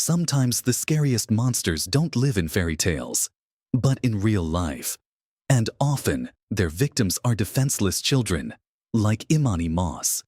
Sometimes the scariest monsters don't live in fairy tales, but in real life. And often, their victims are defenseless children, like Emani Moss.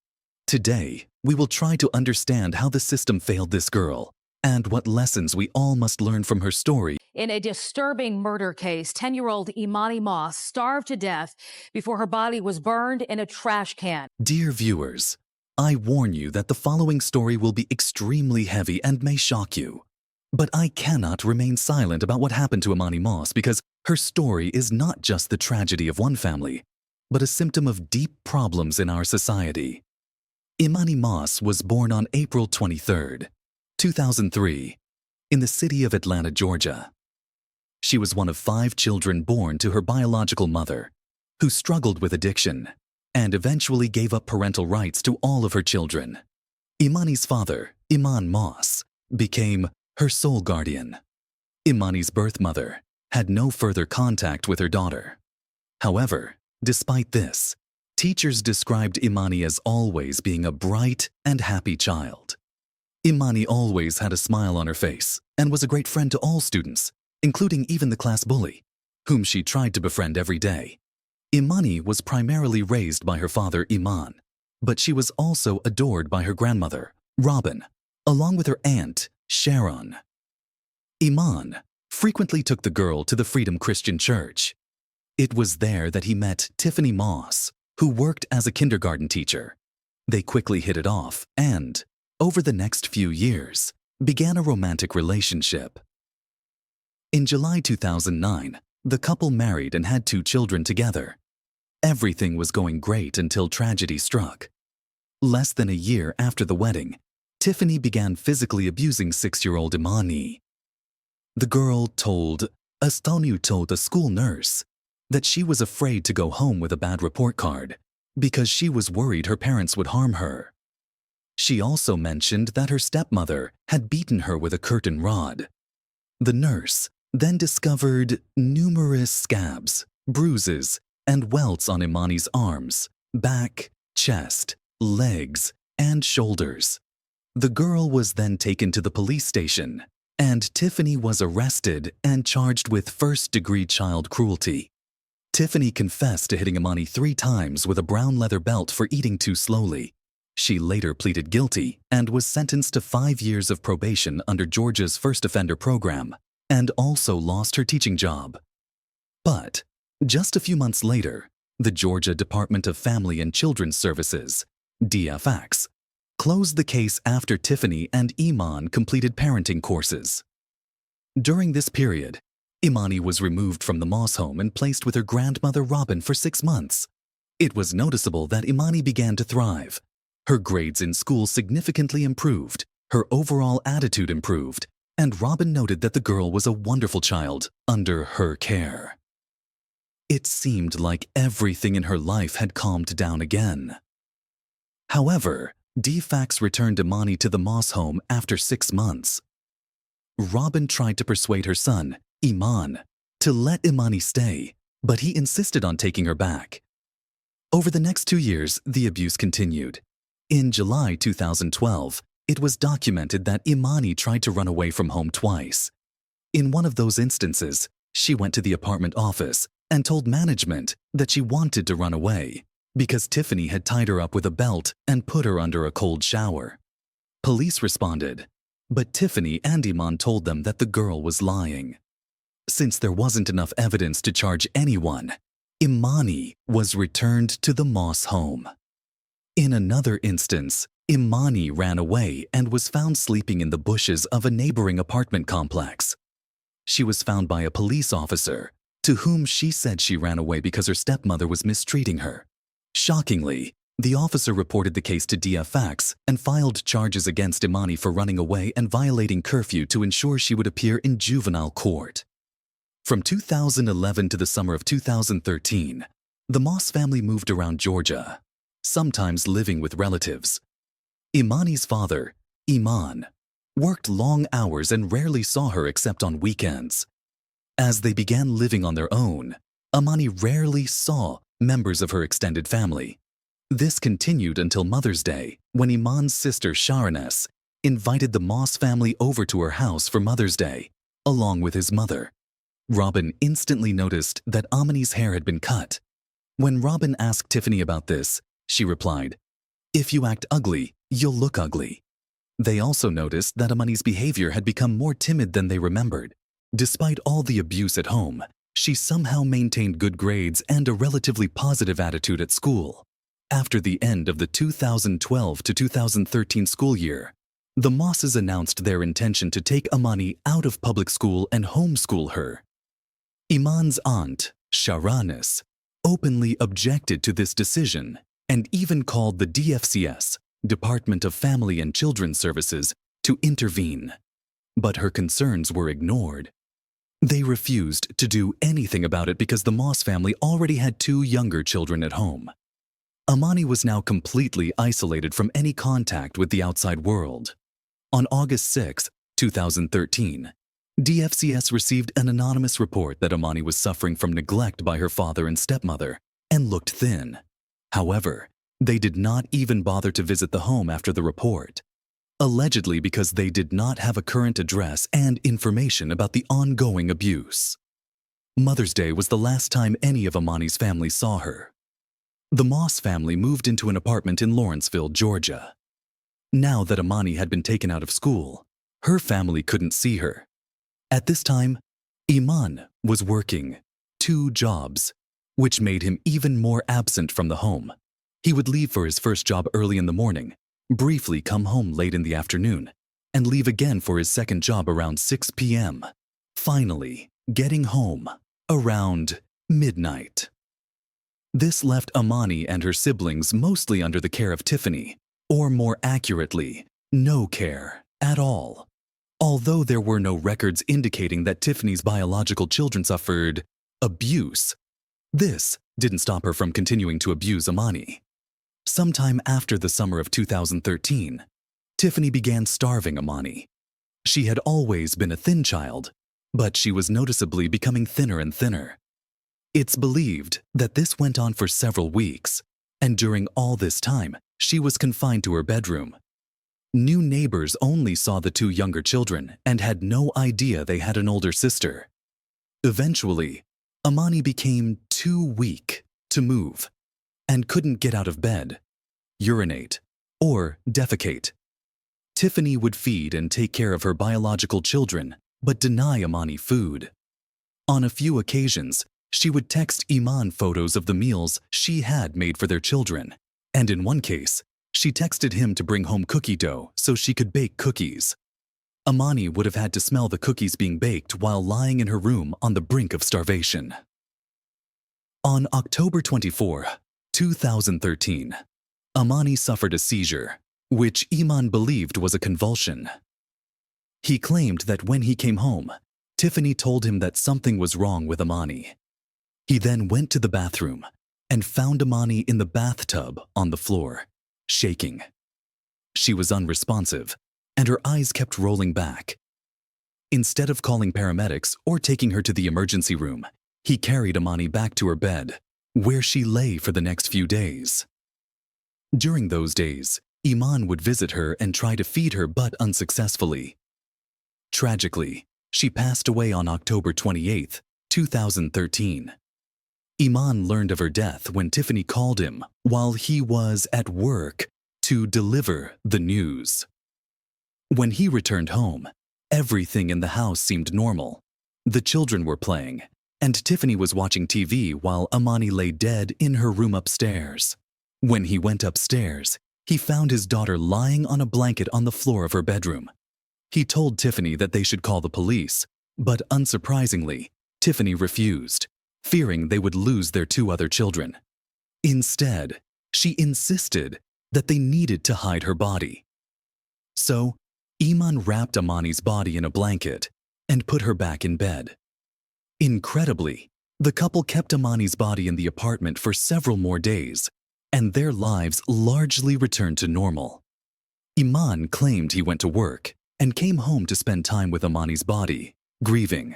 Today, we will try to understand how the system failed this girl and what lessons we all must learn from her story. In a disturbing murder case, 10-year-old Emani Moss starved to death before her body was burned in a trash can. Dear viewers, I warn you that the following story will be extremely heavy and may shock you. But I cannot remain silent about what happened to Emani Moss because her story is not just the tragedy of one family, but a symptom of deep problems in our society. Emani Moss was born on April 23, 2003, in the city of Atlanta, Georgia. She was one of 5 children born to her biological mother, who struggled with addiction and eventually gave up parental rights to all of her children. Emani's father, Eman Moss, became her sole guardian. Emani's birth mother had no further contact with her daughter. However, despite this, teachers described Emani as always being a bright and happy child. Emani always had a smile on her face and was a great friend to all students, including even the class bully, whom she tried to befriend every day. Emani was primarily raised by her father, Eman, but she was also adored by her grandmother, Robin, along with her aunt, Sharon. Eman frequently took the girl to the Freedom Christian Church. It was there that he met Tiffany Moss, who worked as a kindergarten teacher. They quickly hit it off and, over the next few years, began a romantic relationship. In July 2009, the couple married and had 2 children together. Everything was going great until tragedy struck. Less than a year after the wedding, Tiffany began physically abusing 6-year-old Emani. The girl told a school nurse that she was afraid to go home with a bad report card because she was worried her parents would harm her. She also mentioned that her stepmother had beaten her with a curtain rod. The nurse then discovered numerous scabs, bruises, and welts on Emani's arms, back, chest, legs, and shoulders. The girl was then taken to the police station, and Tiffany was arrested and charged with first-degree child cruelty. Tiffany confessed to hitting Emani 3 times with a brown leather belt for eating too slowly. She later pleaded guilty and was sentenced to 5 years of probation under Georgia's first offender program, and also lost her teaching job. But just a few months later, the Georgia Department of Family and Children's Services, DFACS, closed the case after Tiffany and Eman completed parenting courses. During this period, Emani was removed from the Moss home and placed with her grandmother Robin for 6 months. It was noticeable that Emani began to thrive. Her grades in school significantly improved, her overall attitude improved, and Robin noted that the girl was a wonderful child under her care. It seemed like everything in her life had calmed down again. However, DFACS returned Emani to the Moss home after 6 months. Robin tried to persuade her son, Eman, to let Emani stay, but he insisted on taking her back. Over the next 2 years, the abuse continued. In July 2012, it was documented that Emani tried to run away from home twice. In one of those instances, she went to the apartment office and told management that she wanted to run away because Tiffany had tied her up with a belt and put her under a cold shower. Police responded, but Tiffany and Eman told them that the girl was lying. Since there wasn't enough evidence to charge anyone, Emani was returned to the Moss home. In another instance, Emani ran away and was found sleeping in the bushes of a neighboring apartment complex. She was found by a police officer, to whom she said she ran away because her stepmother was mistreating her. Shockingly, the officer reported the case to DFACS and filed charges against Emani for running away and violating curfew to ensure she would appear in juvenile court. From 2011 to the summer of 2013, the Moss family moved around Georgia, sometimes living with relatives. Emani's father, Eman, worked long hours and rarely saw her except on weekends. As they began living on their own, Emani rarely saw members of her extended family. This continued until Mother's Day, when Eman's sister Sharoness invited the Moss family over to her house for Mother's Day, along with his mother. Robin instantly noticed that Emani's hair had been cut. When Robin asked Tiffany about this, she replied, "If you act ugly, you'll look ugly." They also noticed that Emani's behavior had become more timid than they remembered. Despite all the abuse at home, she somehow maintained good grades and a relatively positive attitude at school. After the end of the 2012 to 2013 school year, the Mosses announced their intention to take Emani out of public school and homeschool her. Eman's aunt, Sharanis, openly objected to this decision and even called the DFCS, Department of Family and Children's Services, to intervene. But her concerns were ignored. They refused to do anything about it because the Moss family already had 2 younger children at home. Emani was now completely isolated from any contact with the outside world. On August 6, 2013, DFCS received an anonymous report that Emani was suffering from neglect by her father and stepmother and looked thin. However, they did not even bother to visit the home after the report, allegedly because they did not have a current address and information about the ongoing abuse. Mother's Day was the last time any of Emani's family saw her. The Moss family moved into an apartment in Lawrenceville, Georgia. Now that Emani had been taken out of school, her family couldn't see her. At this time, Eman was working 2 jobs, which made him even more absent from the home. He would leave for his first job early in the morning, briefly come home late in the afternoon, and leave again for his second job around 6 p.m., finally getting home around midnight. This left Emani and her siblings mostly under the care of Tiffany, or more accurately, no care at all. Although there were no records indicating that Tiffany's biological children suffered abuse, this didn't stop her from continuing to abuse Emani. Sometime after the summer of 2013, Tiffany began starving Emani. She had always been a thin child, but she was noticeably becoming thinner and thinner. It's believed that this went on for several weeks, and during all this time, she was confined to her bedroom. New neighbors only saw the 2 younger children and had no idea they had an older sister. Eventually, Emani became too weak to move and couldn't get out of bed, urinate, or defecate. Tiffany would feed and take care of her biological children, but deny Emani food. On a few occasions, she would text Eman photos of the meals she had made for their children, and in one case, she texted him to bring home cookie dough so she could bake cookies. Emani would have had to smell the cookies being baked while lying in her room on the brink of starvation. On October 24, 2013, Emani suffered a seizure, which Eman believed was a convulsion. He claimed that when he came home, Tiffany told him that something was wrong with Emani. He then went to the bathroom and found Emani in the bathtub on the floor, shaking. She was unresponsive, and her eyes kept rolling back. Instead of calling paramedics or taking her to the emergency room, he carried Emani back to her bed, where she lay for the next few days. During those days, Eman would visit her and try to feed her, but unsuccessfully. Tragically, she passed away on October 28, 2013. Eman learned of her death when Tiffany called him while he was at work to deliver the news. When he returned home, everything in the house seemed normal. The children were playing, and Tiffany was watching TV while Emani lay dead in her room upstairs. When he went upstairs, he found his daughter lying on a blanket on the floor of her bedroom. He told Tiffany that they should call the police, but unsurprisingly, Tiffany refused, fearing they would lose their 2 other children. Instead, she insisted that they needed to hide her body. So, Eman wrapped Emani's body in a blanket and put her back in bed. Incredibly, the couple kept Emani's body in the apartment for several more days, and their lives largely returned to normal. Eman claimed he went to work and came home to spend time with Emani's body, grieving.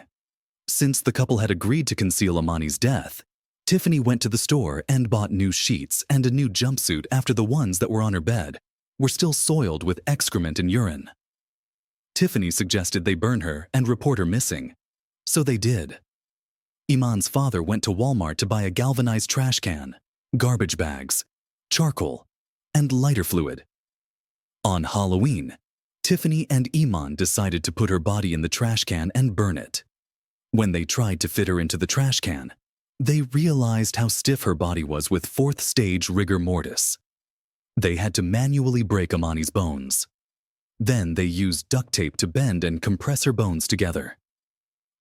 Since the couple had agreed to conceal Emani's death, Tiffany went to the store and bought new sheets and a new jumpsuit after the ones that were on her bed were still soiled with excrement and urine. Tiffany suggested they burn her and report her missing. So they did. Eman's father went to Walmart to buy a galvanized trash can, garbage bags, charcoal, and lighter fluid. On Halloween, Tiffany and Eman decided to put her body in the trash can and burn it. When they tried to fit her into the trash can, they realized how stiff her body was with fourth-stage rigor mortis. They had to manually break Emani's bones. Then they used duct tape to bend and compress her bones together.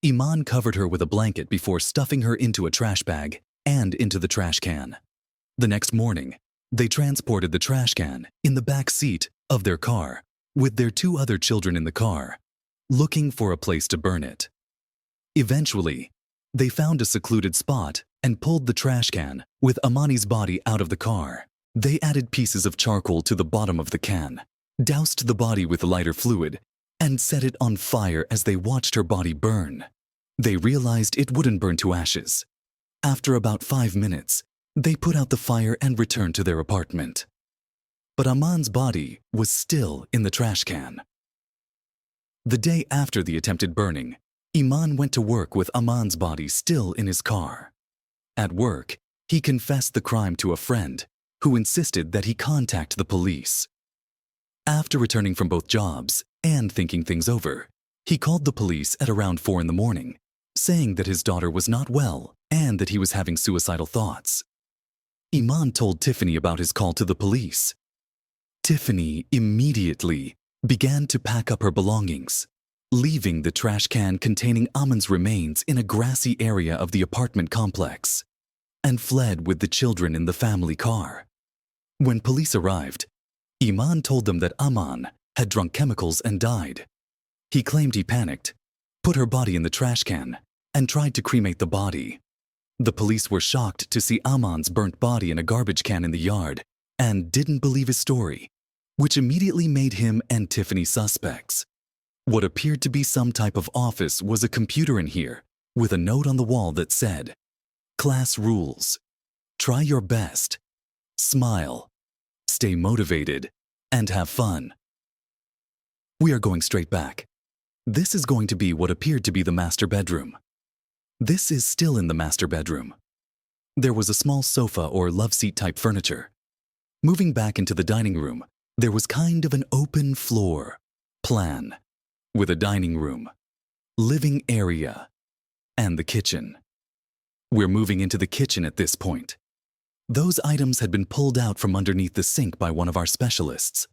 Eman covered her with a blanket before stuffing her into a trash bag and into the trash can. The next morning, they transported the trash can in the back seat of their car with their 2 other children in the car, looking for a place to burn it. Eventually, they found a secluded spot and pulled the trash can with Emani's body out of the car. They added pieces of charcoal to the bottom of the can, doused the body with lighter fluid, and set it on fire as they watched her body burn. They realized it wouldn't burn to ashes. After about 5 minutes, they put out the fire and returned to their apartment. But Eman's body was still in the trash can. The day after the attempted burning, Eman went to work with Eman's body still in his car. At work, he confessed the crime to a friend who insisted that he contact the police. After returning from both jobs and thinking things over, he called the police at around 4 in the morning, saying that his daughter was not well and that he was having suicidal thoughts. Eman told Tiffany about his call to the police. Tiffany immediately began to pack up her belongings, leaving the trash can containing Eman's remains in a grassy area of the apartment complex, and fled with the children in the family car. When police arrived, Eman told them that Eman had drunk chemicals and died. He claimed he panicked, put her body in the trash can, and tried to cremate the body. The police were shocked to see Eman's burnt body in a garbage can in the yard and didn't believe his story, which immediately made him and Tiffany suspects. What appeared to be some type of office was a computer in here with a note on the wall that said, "Class rules. Try your best. Smile. Stay motivated. And have fun." We are going straight back. This is going to be what appeared to be the master bedroom. This is still in the master bedroom. There was a small sofa or love seat type furniture. Moving back into the dining room, there was kind of an open floor plan with a dining room, living area, and the kitchen. We're moving into the kitchen at this point. Those items had been pulled out from underneath the sink by one of our specialists.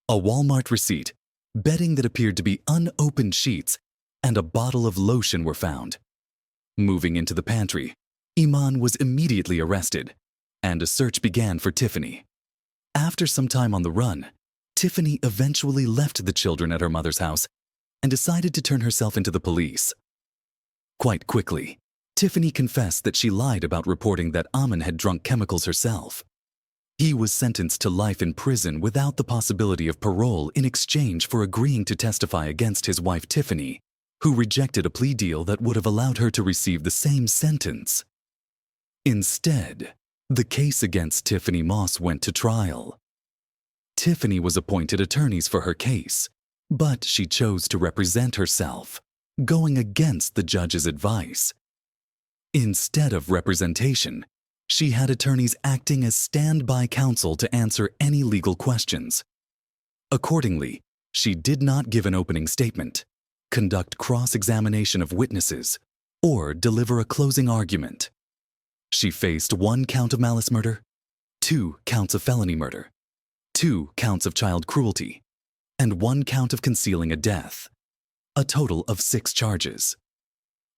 A Walmart receipt, bedding that appeared to be unopened sheets, and a bottle of lotion were found. Moving into the pantry, Eman was immediately arrested, and a search began for Tiffany. After some time on the run, Tiffany eventually left the children at her mother's house and decided to turn herself into the police. Quite quickly, Tiffany confessed that she lied about reporting that Eman had drunk chemicals herself. He was sentenced to life in prison without the possibility of parole in exchange for agreeing to testify against his wife Tiffany, who rejected a plea deal that would have allowed her to receive the same sentence. Instead, the case against Tiffany Moss went to trial. Tiffany was appointed attorneys for her case, but she chose to represent herself, going against the judge's advice. Instead of representation, she had attorneys acting as standby counsel to answer any legal questions. Accordingly, she did not give an opening statement, conduct cross-examination of witnesses, or deliver a closing argument. She faced 1 count of malice murder, 2 counts of felony murder, 2 counts of child cruelty, and 1 count of concealing a death, a total of 6 charges.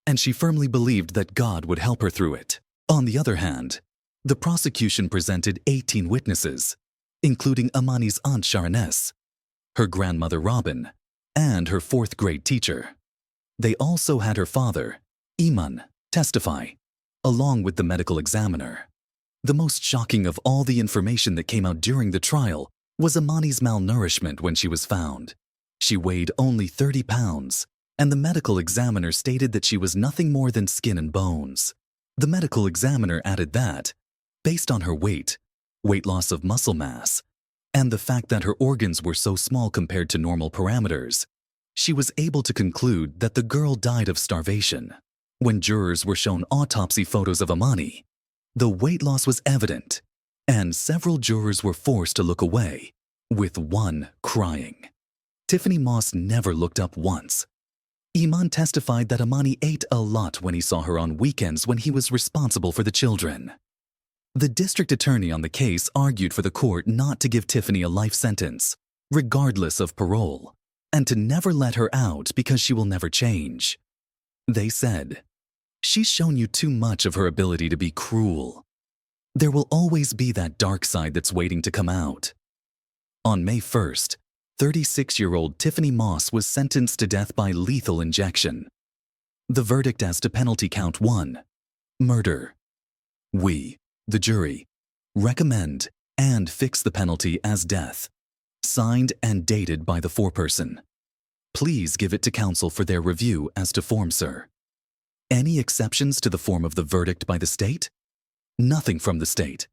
And she firmly believed that God would help her through it. On the other hand, the prosecution presented 18 witnesses, including Emani's aunt Sharoness, her grandmother Robin, and her 4th-grade teacher. They also had her father, Eman, testify, along with the medical examiner. The most shocking of all the information that came out during the trial was Emani's malnourishment when she was found. She weighed only 30 pounds, and the medical examiner stated that she was nothing more than skin and bones. The medical examiner added that, based on her weight loss of muscle mass, and the fact that her organs were so small compared to normal parameters, she was able to conclude that the girl died of starvation. When jurors were shown autopsy photos of Emani, the weight loss was evident, and several jurors were forced to look away, with one crying. Tiffany Moss never looked up once. Eman testified that Emani ate a lot when he saw her on weekends when he was responsible for the children. The district attorney on the case argued for the court not to give Tiffany a life sentence, regardless of parole, and to never let her out because she will never change. They said, "She's shown you too much of her ability to be cruel. There will always be that dark side that's waiting to come out." On May 1st, 36-year-old Tiffany Moss was sentenced to death by lethal injection. The verdict as to penalty count 1, murder. We, the jury, recommend and fix the penalty as death. Signed and dated by the foreperson. Please give it to counsel for their review as to form, sir. Any exceptions to the form of the verdict by the state? Nothing from the state.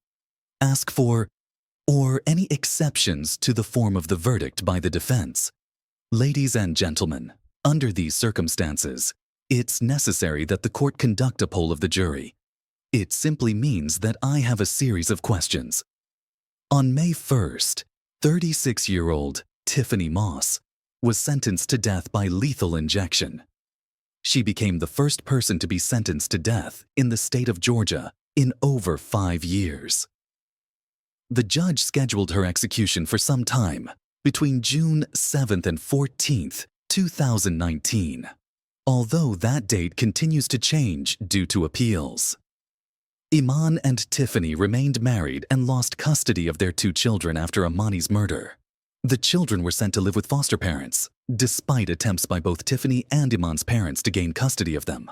Ask for, or any exceptions to the form of the verdict by the defense. Ladies and gentlemen, under these circumstances, it's necessary that the court conduct a poll of the jury. It simply means that I have a series of questions. On May 1st, 36-year-old Tiffany Moss was sentenced to death by lethal injection. She became the first person to be sentenced to death in the state of Georgia in over 5 years. The judge scheduled her execution for some time, between June 7th and 14th, 2019, although that date continues to change due to appeals. Eman and Tiffany remained married and lost custody of their 2 children after Emani's murder. The children were sent to live with foster parents, despite attempts by both Tiffany and Eman's parents to gain custody of them.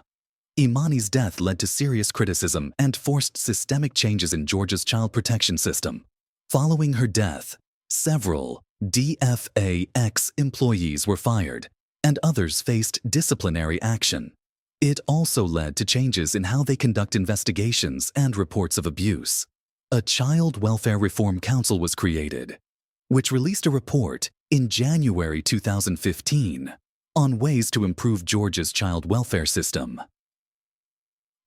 Emani's death led to serious criticism and forced systemic changes in Georgia's child protection system. Following her death, several DFACS employees were fired, and others faced disciplinary action. It also led to changes in how they conduct investigations and reports of abuse. A Child Welfare Reform Council was created, which released a report in January 2015 on ways to improve Georgia's child welfare system.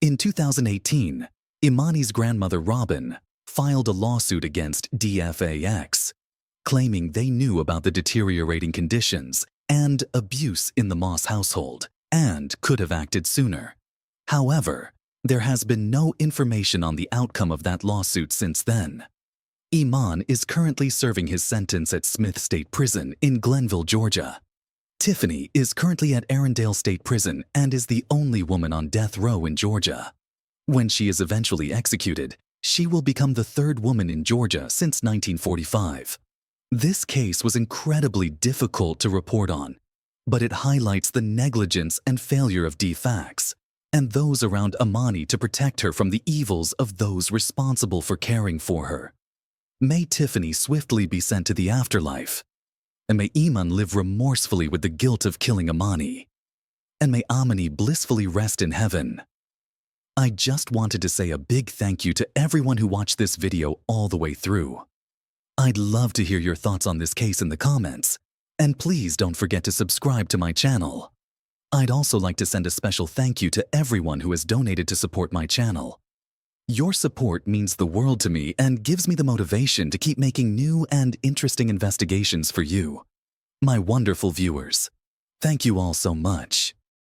In 2018, Emani's grandmother Robin filed a lawsuit against DFACS, claiming they knew about the deteriorating conditions and abuse in the Moss household and could have acted sooner. However, there has been no information on the outcome of that lawsuit since then. Eman is currently serving his sentence at Smith State Prison in Glenville, Georgia. Tiffany is currently at Arundel State Prison and is the only woman on death row in Georgia. When she is eventually executed, she will become the 3rd woman in Georgia since 1945. This case was incredibly difficult to report on, but it highlights the negligence and failure of DFACS and those around Emani to protect her from the evils of those responsible for caring for her. May Tiffany swiftly be sent to the afterlife, and may Eman live remorsefully with the guilt of killing Emani, and may Emani blissfully rest in heaven. I just wanted to say a big thank you to everyone who watched this video all the way through. I'd love to hear your thoughts on this case in the comments, and please don't forget to subscribe to my channel. I'd also like to send a special thank you to everyone who has donated to support my channel. Your support means the world to me and gives me the motivation to keep making new and interesting investigations for you, my wonderful viewers. Thank you all so much.